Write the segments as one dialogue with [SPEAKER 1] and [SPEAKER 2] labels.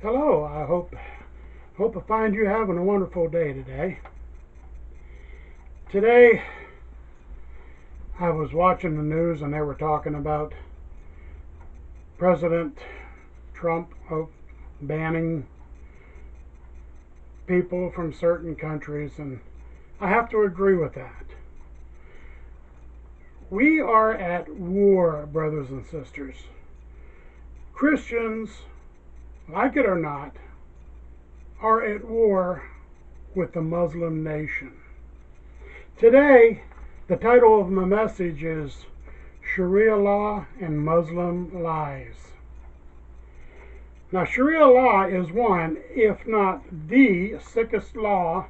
[SPEAKER 1] Hello, I hope I find you having a wonderful day today. Today I was watching the news and they were talking about President Trump banning people from certain countries, and I have to agree with that. We are at war, brothers and sisters. Christians, like it or not, are at war with the Muslim nation. Today, the title of my message is Sharia Law and Muslim Lies. Now, Sharia law is one, if not the sickest law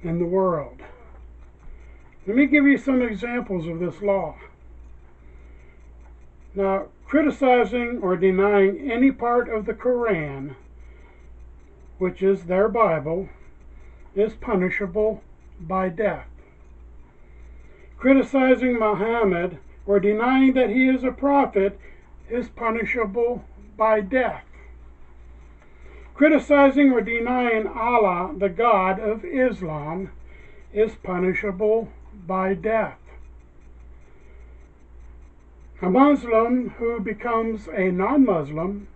[SPEAKER 1] in the world. Let me give you some examples of this law. Now, criticizing or denying any part of the Quran, which is their Bible, is punishable by death. Criticizing Muhammad or denying that he is a prophet is punishable by death. Criticizing or denying Allah, the God of Islam, is punishable by death. A Muslim who becomes a non-Muslim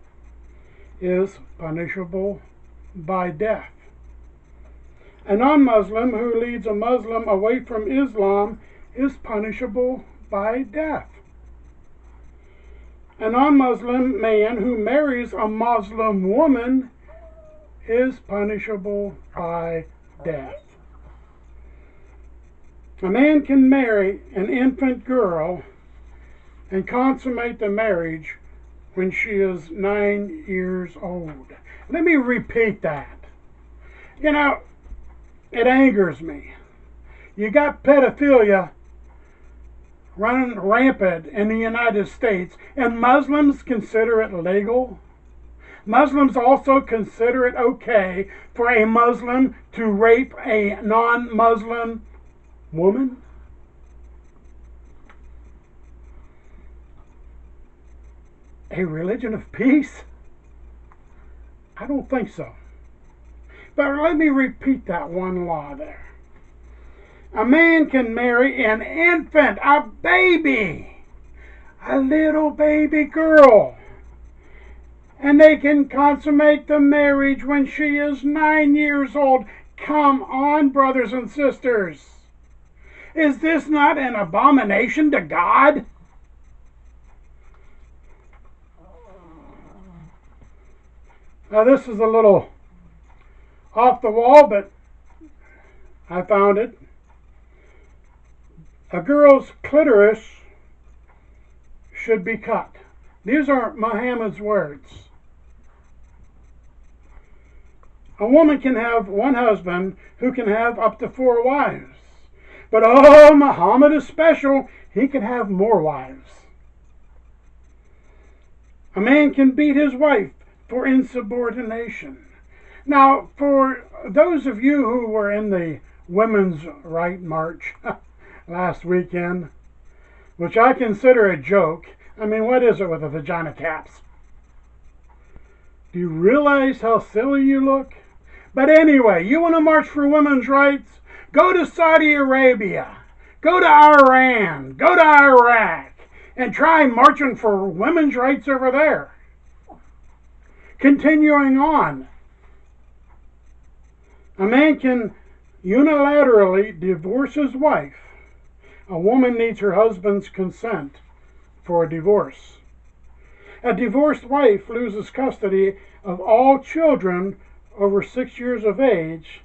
[SPEAKER 1] is punishable by death. A non-Muslim who leads a Muslim away from Islam is punishable by death. A non-Muslim man who marries a Muslim woman is punishable by death. A man can marry an infant girl and consummate the marriage when she is 9 years old. Let me repeat that. You know, it angers me. You got pedophilia running rampant in the United States, and Muslims consider it legal. Muslims also consider it okay for a Muslim to rape a non-Muslim woman. A religion of peace? I don't think so. But let me repeat that one law there. A man can marry an infant, a baby, a little baby girl, and they can consummate the marriage when she is 9 years old. Come on, brothers and sisters. Is this not an abomination to God? Now, this is a little off the wall, but I found it. A girl's clitoris should be cut. These aren't Muhammad's words. A woman can have one husband who can have up to 4 wives. But oh, Muhammad is special. He can have more wives. A man can beat his wife for insubordination. Now, for those of you who were in the Women's Right March last weekend, which I consider a joke, I mean, what is it with the vagina caps? Do you realize how silly you look? But anyway, you want to march for women's rights? Go to Saudi Arabia, go to Iran, go to Iraq, and try marching for women's rights over there. Continuing on, a man can unilaterally divorce his wife. A woman needs her husband's consent for a divorce. A divorced wife loses custody of all children over 6 years of age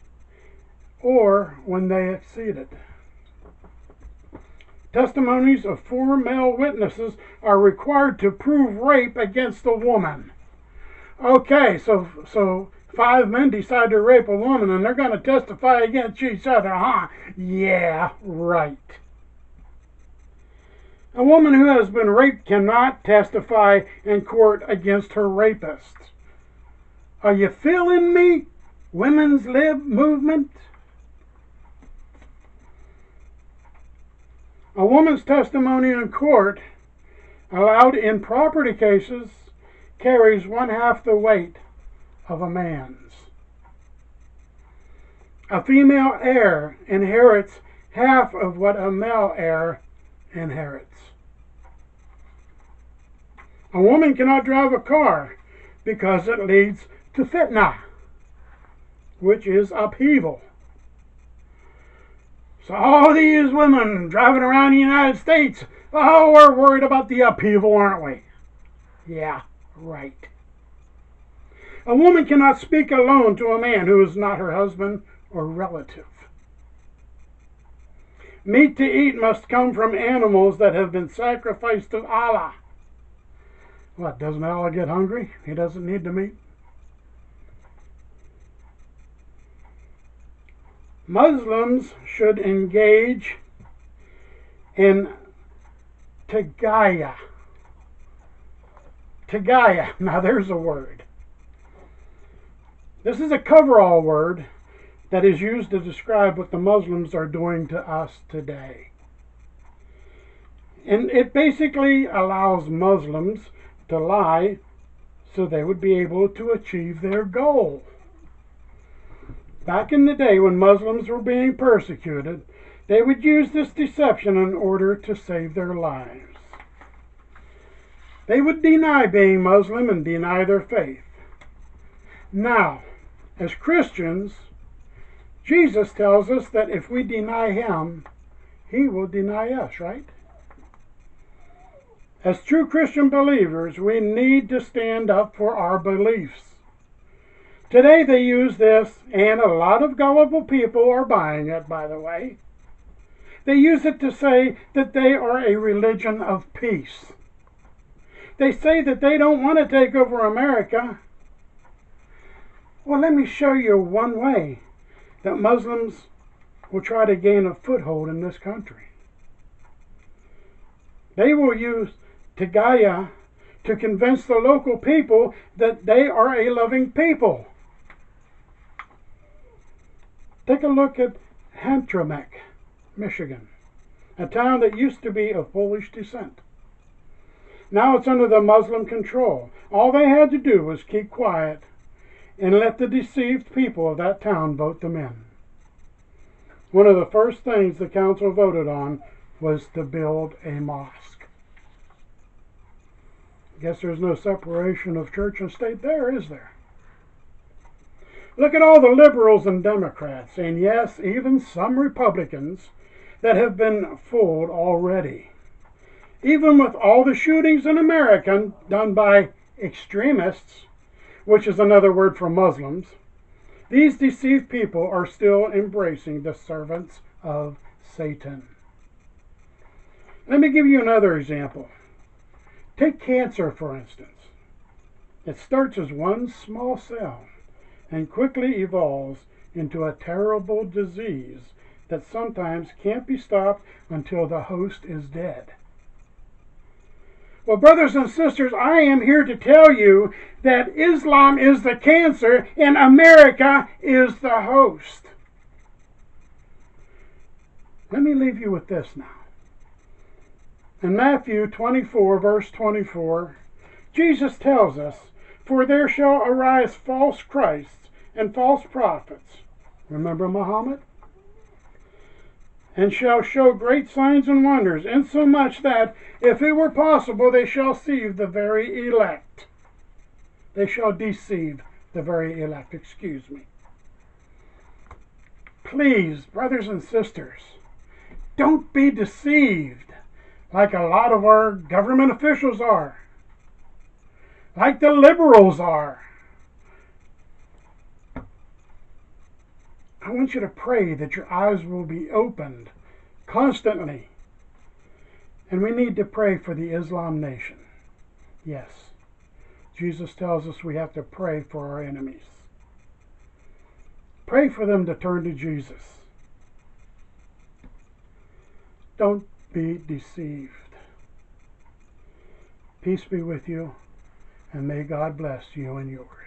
[SPEAKER 1] or when they exceed it. Testimonies of 4 male witnesses are required to prove rape against a woman. Okay, so 5 men decide to rape a woman and they're going to testify against each other, huh? Yeah, right. A woman who has been raped cannot testify in court against her rapist. Are you feeling me, Women's Lib movement? A woman's testimony in court, allowed in property cases, carries 1/2 the weight of a man's. A female heir inherits half of what a male heir inherits. A woman cannot drive a car because it leads to fitna, which is upheaval. So all these women driving around the United States, oh, we're worried about the upheaval, aren't we? Yeah, right. A woman cannot speak alone to a man who is not her husband or relative. Meat to eat must come from animals that have been sacrificed to Allah. What, doesn't Allah get hungry? He doesn't need the meat? Muslims should engage in tagaya. Tagaya, now there's a word. This is a coverall word that is used to describe what the Muslims are doing to us today. And it basically allows Muslims to lie so they would be able to achieve their goal. Back in the day when Muslims were being persecuted, they would use this deception in order to save their lives. They would deny being Muslim and deny their faith. Now, as Christians, Jesus tells us that if we deny him, he will deny us, right? As true Christian believers, we need to stand up for our beliefs. Today they use this, and a lot of gullible people are buying it, by the way. They use it to say that they are a religion of peace. They say that they don't want to take over America. Well, let me show you one way that Muslims will try to gain a foothold in this country. They will use tagaya to convince the local people that they are a loving people. Take a look at Hamtramck, Michigan, a town that used to be of Polish descent. Now it's under the Muslim control. All they had to do was keep quiet and let the deceived people of that town vote them in. One of the first things the council voted on was to build a mosque. Guess there's no separation of church and state there, is there? Look at all the liberals and Democrats, and yes, even some Republicans that have been fooled already. Even with all the shootings in America done by extremists, which is another word for Muslims, these deceived people are still embracing the servants of Satan. Let me give you another example. Take cancer, for instance. It starts as one small cell and quickly evolves into a terrible disease that sometimes can't be stopped until the host is dead. Well, brothers and sisters, I am here to tell you that Islam is the cancer and America is the host. Let me leave you with this now. In Matthew 24, verse 24, Jesus tells us, "For there shall arise false Christs and false prophets," remember Muhammad, "and shall show great signs and wonders, insomuch that, if it were possible, they shall deceive the very elect." They shall deceive the very elect, excuse me. Please, brothers and sisters, don't be deceived like a lot of our government officials are, like the liberals are. I want you to pray that your eyes will be opened constantly. And we need to pray for the Islam nation. Yes, Jesus tells us we have to pray for our enemies. Pray for them to turn to Jesus. Don't be deceived. Peace be with you, and may God bless you and yours.